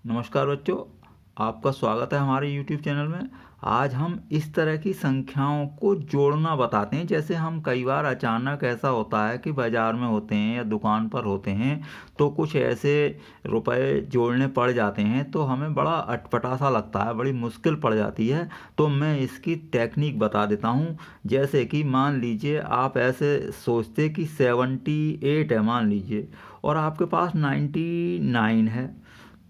नमस्कार बच्चों, आपका स्वागत है हमारे YouTube चैनल में। आज हम इस तरह की संख्याओं को जोड़ना बताते हैं। जैसे हम कई बार अचानक ऐसा होता है कि बाज़ार में होते हैं या दुकान पर होते हैं तो कुछ ऐसे रुपए जोड़ने पड़ जाते हैं तो हमें बड़ा अटपटा सा लगता है, बड़ी मुश्किल पड़ जाती है। तो मैं इसकी टेक्निक बता देता हूँ। जैसे कि मान लीजिए आप ऐसे सोचते कि 78 है मान लीजिए, और आपके पास 99 है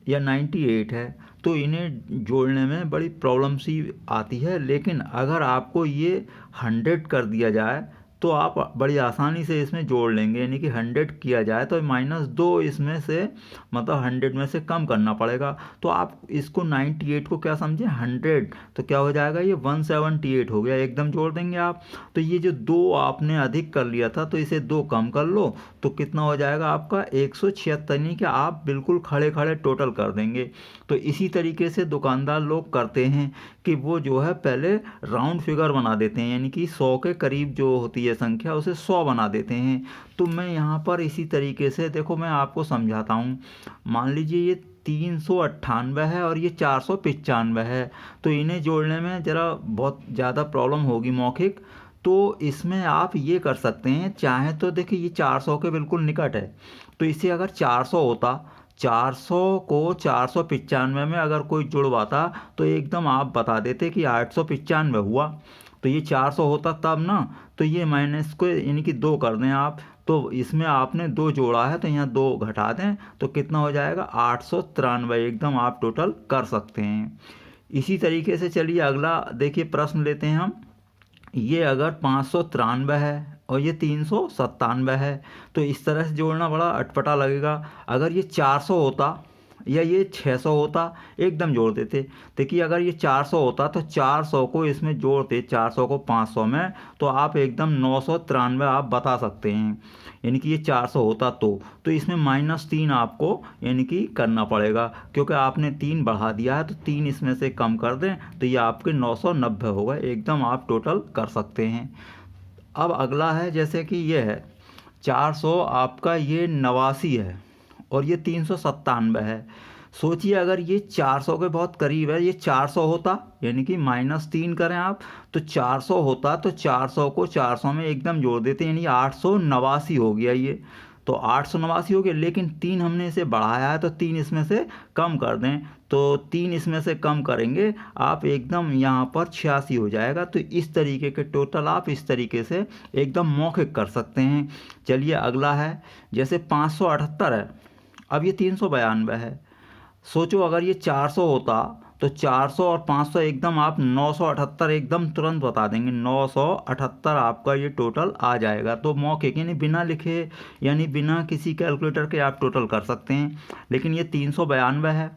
या 98 है, तो इन्हें जोड़ने में बड़ी प्रॉब्लम सी आती है। लेकिन अगर आपको ये 100 कर दिया जाए तो आप बड़ी आसानी से इसमें जोड़ लेंगे। यानी कि 100 किया जाए तो -2 इसमें से, मतलब 100 में से कम करना पड़ेगा। तो आप इसको 98 को क्या समझें, 100 तो क्या हो जाएगा, ये 178 हो गया, एकदम जोड़ देंगे आप। तो ये जो 2 आपने अधिक कर लिया था तो इसे 2 कम कर लो तो कितना हो जाएगा आपका 176। यानी कि आप बिल्कुल खड़े खड़े टोटल कर देंगे। तो इसी तरीके से दुकानदार लोग करते हैं कि वो जो है पहले राउंड फिगर बना देते हैं, यानी कि 100 के करीब जो होती है संख्या उसे 100 बना देते हैं। तो मैं यहाँ पर इसी तरीके से देखो मैं आपको समझाता हूँ। मान लीजिए ये 398 है और ये 495 है, तो इन्हें जोड़ने में ज़रा बहुत ज़्यादा प्रॉब्लम होगी मौखिक। तो इसमें आप ये कर सकते हैं, चाहे तो देखिए ये 400 के बिल्कुल निकट है, तो इसे अगर 400 होता, 400 को 495 में अगर कोई जुड़वाता तो एकदम आप बता देते कि 895 हुआ। तो ये 400 होता तब ना, तो ये माइनस को यानी कि 2 कर दें आप। तो इसमें आपने 2 जोड़ा है तो यहाँ 2 घटा दें तो कितना हो जाएगा 893, एकदम आप टोटल कर सकते हैं। इसी तरीके से चलिए अगला देखिए प्रश्न लेते हैं हम। ये अगर 593 है और ये 397 है तो इस तरह से जोड़ना बड़ा अटपटा लगेगा। अगर ये 400 होता या ये 600 होता एकदम जोड़ देते। देखिए अगर ये 400 होता तो 400 को इसमें जोड़ते, 400 को 500 में, तो आप एकदम 993 आप बता सकते हैं। यानी कि ये 400 होता तो इसमें -3 आपको यानी कि करना पड़ेगा, क्योंकि आपने 3 बढ़ा दिया है तो 3 इसमें से कम कर दें तो ये आपके 990 हो गए, एकदम आप टोटल कर सकते हैं। अब अगला है, जैसे कि ये है 400 आपका ये 89 है और ये 397 है। सोचिए अगर ये 400 के बहुत करीब है, ये 400 होता यानी कि -3 करें आप तो 400 होता, तो 400 को 400 में एकदम जोड़ देते यानी 889 हो गया ये। तो 889 हो गया, लेकिन 3 हमने इसे बढ़ाया है तो 3 इसमें से कम कर दें, तो 3 इसमें से कम करेंगे आप एकदम यहाँ पर 86 हो जाएगा। तो इस तरीके के टोटल आप इस तरीके से एकदम मौखिक कर सकते हैं। चलिए अगला है, जैसे 578 है, अब ये 392 है। सोचो अगर ये 400 होता तो 400 और 500 एकदम आप 978 एकदम तुरंत बता देंगे, 978 आपका ये टोटल आ जाएगा। तो मौखिक यानी बिना लिखे, यानी बिना किसी कैलकुलेटर के आप टोटल कर सकते हैं। लेकिन ये 392 है,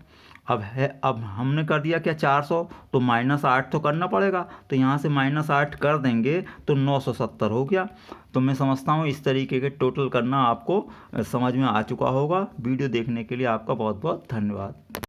अब हमने कर दिया क्या 400, तो -8 तो करना पड़ेगा, तो यहाँ से -8 कर देंगे तो 970 हो गया। तो मैं समझता हूँ इस तरीके के टोटल करना आपको समझ में आ चुका होगा। वीडियो देखने के लिए आपका बहुत बहुत धन्यवाद।